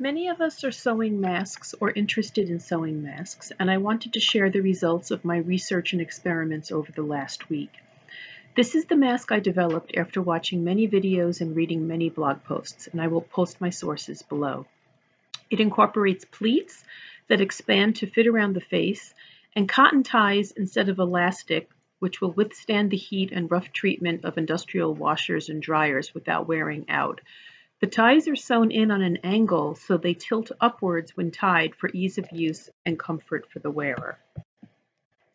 Many of us are sewing masks or interested in sewing masks, and I wanted to share the results of my research and experiments over the last week. This is the mask I developed after watching many videos and reading many blog posts, and I will post my sources below. It incorporates pleats that expand to fit around the face and cotton ties instead of elastic, which will withstand the heat and rough treatment of industrial washers and dryers without wearing out. The ties are sewn in on an angle so they tilt upwards when tied for ease of use and comfort for the wearer.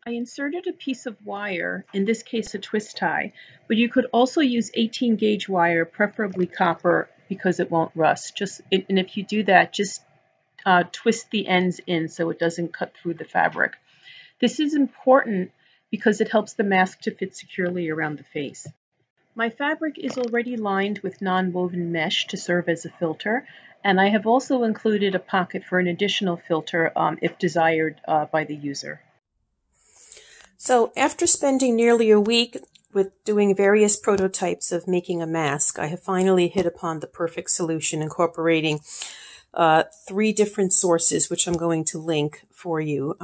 I inserted a piece of wire, in this case a twist tie, but you could also use 18 gauge wire, preferably copper, because it won't rust. And if you do that, just twist the ends in so it doesn't cut through the fabric. This is important because it helps the mask to fit securely around the face. My fabric is already lined with non-woven mesh to serve as a filter, and I have also included a pocket for an additional filter if desired by the user. So after spending nearly a week with doing various prototypes of making a mask, I have finally hit upon the perfect solution, incorporating 3 different sources, which I'm going to link for you.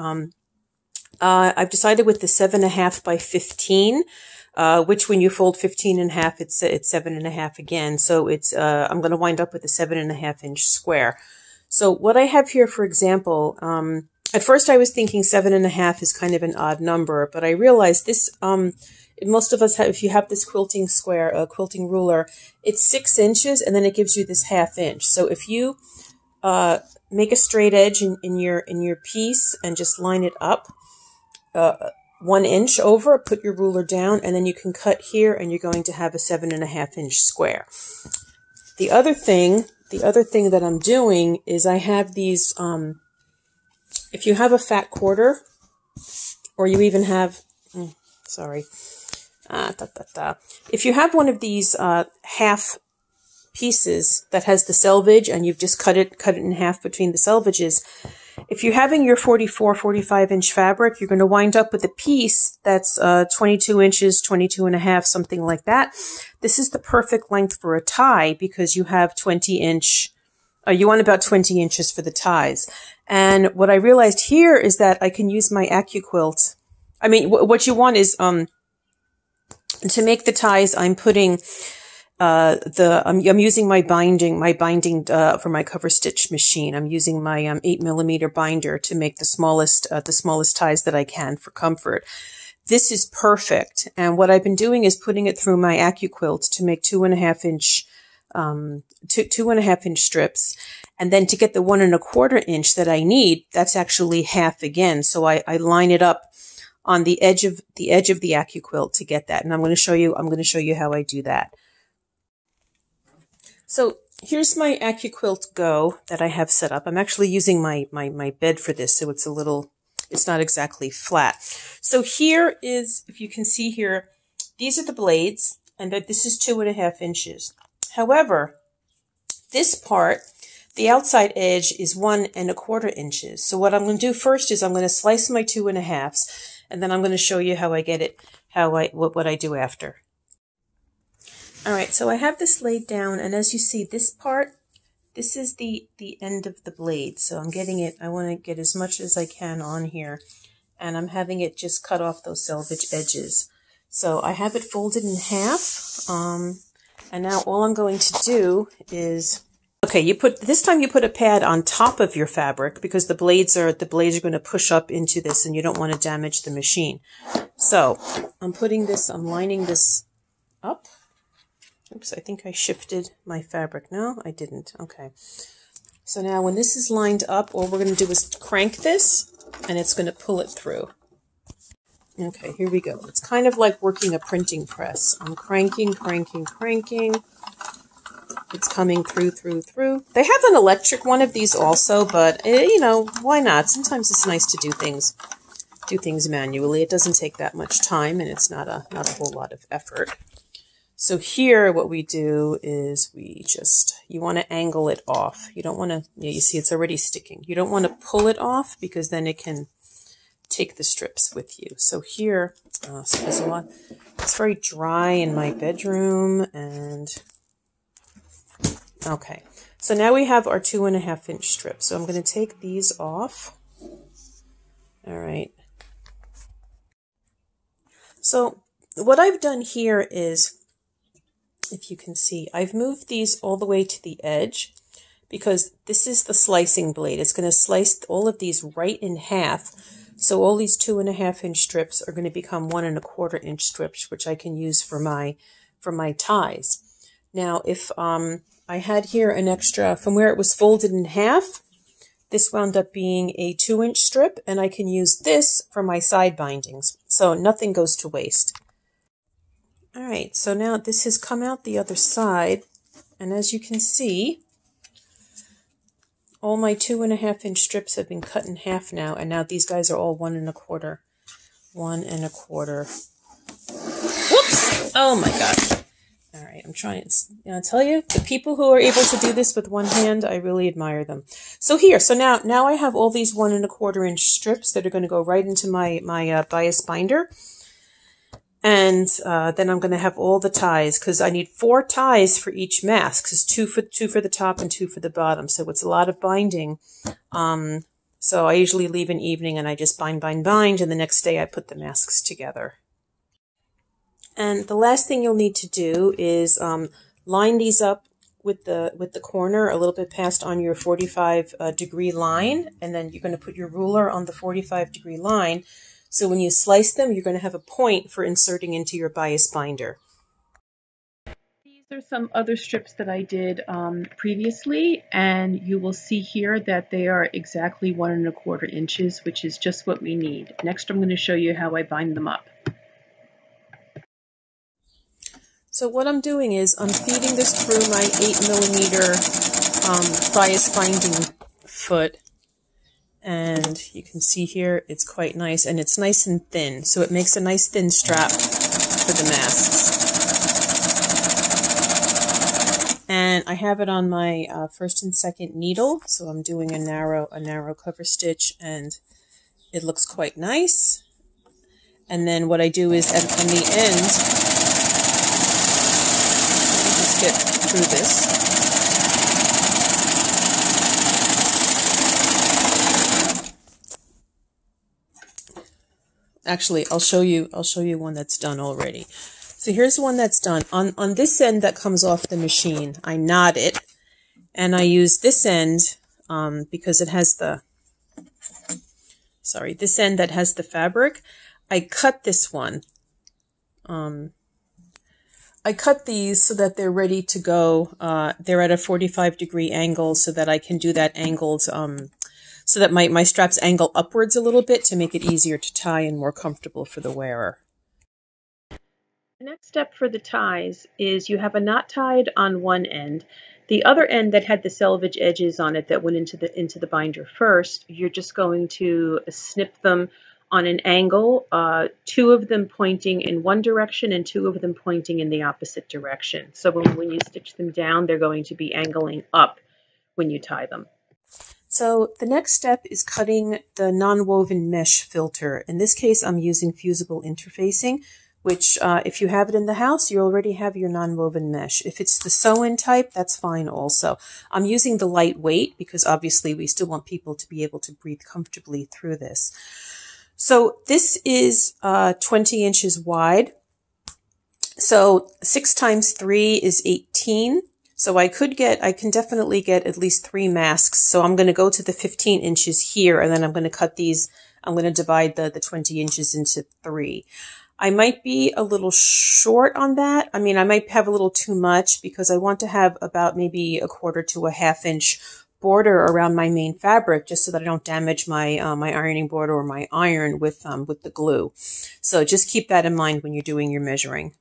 I've decided with the 7.5 by 15, which when you fold 15 in half, it's 7.5 again. So it's I'm going to wind up with a 7.5 inch square. So what I have here, for example, at first I was thinking 7.5 is kind of an odd number, but I realized this, most of us have, if you have this quilting square, quilting ruler, it's 6 inches and then it gives you this 1/2 inch. So if you make a straight edge in your piece and just line it up 1 inch over, put your ruler down, and then you can cut here and you're going to have a 7.5 inch square. The other thing that I'm doing is I have these, if you have a fat quarter, or you even have, if you have one of these half pieces that has the selvage and you've just cut it in half between the selvages, if you're having your 45 inch fabric, you're going to wind up with a piece that's 22 inches, 22.5, something like that. This is the perfect length for a tie because you have 20 inch, you want about 20 inches for the ties. And what I realized here is that I can use my AccuQuilt. I mean, what you want is, to make the ties, I'm putting, I'm using my binding for my cover stitch machine. I'm using my 8mm binder to make the smallest ties that I can for comfort. This is perfect. And what I've been doing is putting it through my AccuQuilt to make 2.5 inch strips. And then to get the 1 1/4 inch that I need, that's actually half again. So I line it up on the edge of the AccuQuilt to get that. And I'm going to show you how I do that. So here's my AccuQuilt Go that I have set up. I'm actually using my bed for this, so it's not exactly flat. So here is, if you can see here, these are the blades, and that this is 2.5 inches. However, this part, the outside edge is 1 1/4 inches. So what I'm going to do first is I'm going to slice my 2.5s, and then I'm going to show you how I get it, what I do after. All right, so I have this laid down, and as you see, this part, this is the end of the blade. So I'm getting it, I want to get as much as I can on here, and I'm having it just cut off those selvage edges. So I have it folded in half, and now all I'm going to do is, okay, this time you put a pad on top of your fabric because the blades are going to push up into this, and you don't want to damage the machine. So I'm lining this up. Oops, I think I shifted my fabric. No, I didn't. Okay. So now when this is lined up, all we're going to do is crank this, and it's going to pull it through. Okay, here we go. It's kind of like working a printing press. I'm cranking. It's coming through. They have an electric one of these also, but, you know, why not? Sometimes it's nice to do things manually. It doesn't take that much time, and it's not a whole lot of effort. So here what we do is you want to angle it off. You don't want to, you see it's already sticking. You don't want to pull it off because then it can take the strips with you. So here, so there's a lot, it's very dry in my bedroom, and okay. So now we have our 2.5 inch strips. So I'm going to take these off. All right. So what I've done here is, if you can see, I've moved these all the way to the edge because this is the slicing blade. It's going to slice all of these right in half. So all these 2.5 inch strips are going to become 1.25 inch strips, which I can use for my ties. Now, if I had here an extra, from where it was folded in half, this wound up being a 2-inch strip, and I can use this for my side bindings. So nothing goes to waste. All right, so now this has come out the other side, and as you can see, all my 2.5 inch strips have been cut in half now, and now these guys are all 1.25. 1.25. Whoops! Oh my gosh. All right, I'm trying to tell you, the people who are able to do this with one hand, I really admire them. So here, so now I have all these 1.25 inch strips that are going to go right into my bias binder. And then I'm going to have all the ties, because I need 4 ties for each mask, because two for the top and 2 for the bottom. So it's a lot of binding. So I usually leave an evening and I just bind, and the next day I put the masks together. And the last thing you'll need to do is line these up with the corner a little bit past on your 45 degree line, and then you're going to put your ruler on the 45 degree line. So when you slice them, you're going to have a point for inserting into your bias binder. These are some other strips that I did previously, and you will see here that they are exactly 1.25 inches, which is just what we need. Next, I'm going to show you how I bind them up. So what I'm doing is I'm feeding this through my 8mm bias binding foot. And you can see here, it's quite nice, and it's nice and thin. So it makes a nice thin strap for the masks. And I have it on my first and second needle. So I'm doing a narrow cover stitch, and it looks quite nice. And then what I do is on the end, get through this. Actually, I'll show you one that's done already. So here's one that's done. On this end that comes off the machine, I knot it, and I use this end because it has this end that has the fabric. I cut this one. I cut these so that they're ready to go. They're at a 45 degree angle so that I can do that angled, so that my straps angle upwards a little bit to make it easier to tie and more comfortable for the wearer. The next step for the ties is you have a knot tied on one end. The other end that had the selvage edges on it that went into the binder first, you're just going to snip them on an angle, 2 of them pointing in one direction and 2 of them pointing in the opposite direction. So when you stitch them down, they're going to be angling up when you tie them. So the next step is cutting the non-woven mesh filter. In this case, I'm using Fusible Interfacing, which if you have it in the house, you already have your non-woven mesh. If it's the sew-in type, that's fine also. I'm using the lightweight because obviously we still want people to be able to breathe comfortably through this. So this is 20 inches wide. So 6 times 3 is 18. So I can definitely get at least 3 masks. So I'm going to go to the 15 inches here, and then I'm going to cut these. I'm going to divide the 20 inches into 3. I might be a little short on that. I mean, I might have a little too much because I want to have about maybe 1/4 to 1/2 inch border around my main fabric, just so that I don't damage my my ironing board or my iron with the glue. So just keep that in mind when you're doing your measuring.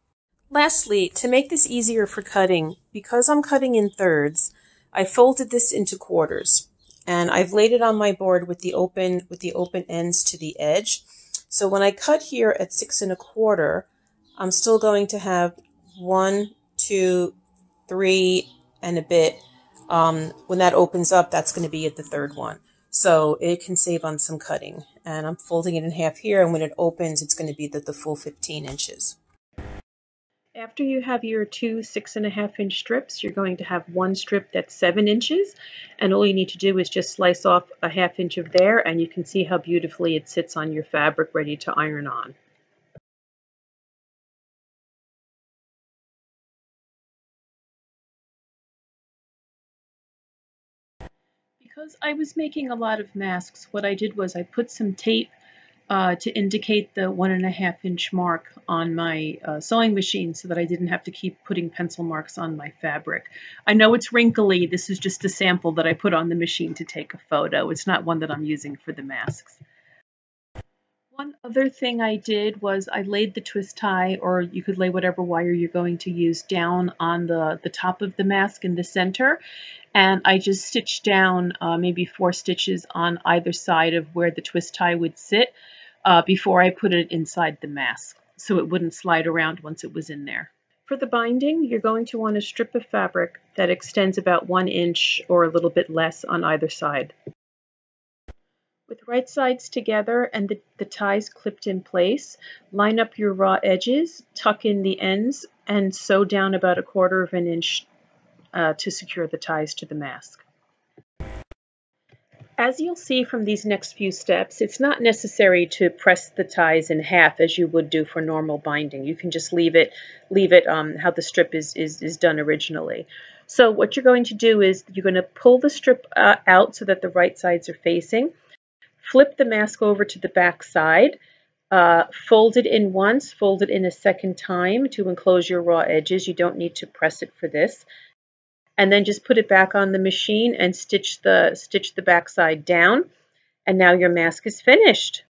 Lastly, to make this easier for cutting, because I'm cutting in thirds, I folded this into quarters, and I've laid it on my board with the open ends to the edge. So when I cut here at 6 1/4, I'm still going to have 1, 2, 3 and a bit. When that opens up, that's going to be at the 3rd one. So it can save on some cutting. And I'm folding it in half here, and when it opens, it's going to be the full 15 inches. After you have your two 6.5-inch strips, you're going to have one strip that's 7 inches, and all you need to do is just slice off a 1/2 inch of there, and you can see how beautifully it sits on your fabric ready to iron on. Because I was making a lot of masks, what I did was I put some tape to indicate the 1.5-inch mark on my sewing machine so that I didn't have to keep putting pencil marks on my fabric. I know it's wrinkly. This is just a sample that I put on the machine to take a photo. It's not one that I'm using for the masks. One other thing I did was I laid the twist tie, or you could lay whatever wire you're going to use, down on the top of the mask in the center, and I just stitched down maybe 4 stitches on either side of where the twist tie would sit before I put it inside the mask, so it wouldn't slide around once it was in there. For the binding, you're going to want a strip of fabric that extends about 1 inch or a little bit less on either side. With right sides together and the ties clipped in place, line up your raw edges, tuck in the ends, and sew down about 1/4 inch to secure the ties to the mask. As you'll see from these next few steps, it's not necessary to press the ties in half as you would do for normal binding. You can just leave it how the strip is done originally. So what you're going to do is you're going to pull the strip out so that the right sides are facing. Flip the mask over to the back side, fold it in once, fold it in a second time to enclose your raw edges. You don't need to press it for this. And then just put it back on the machine and stitch the back side down. And now your mask is finished.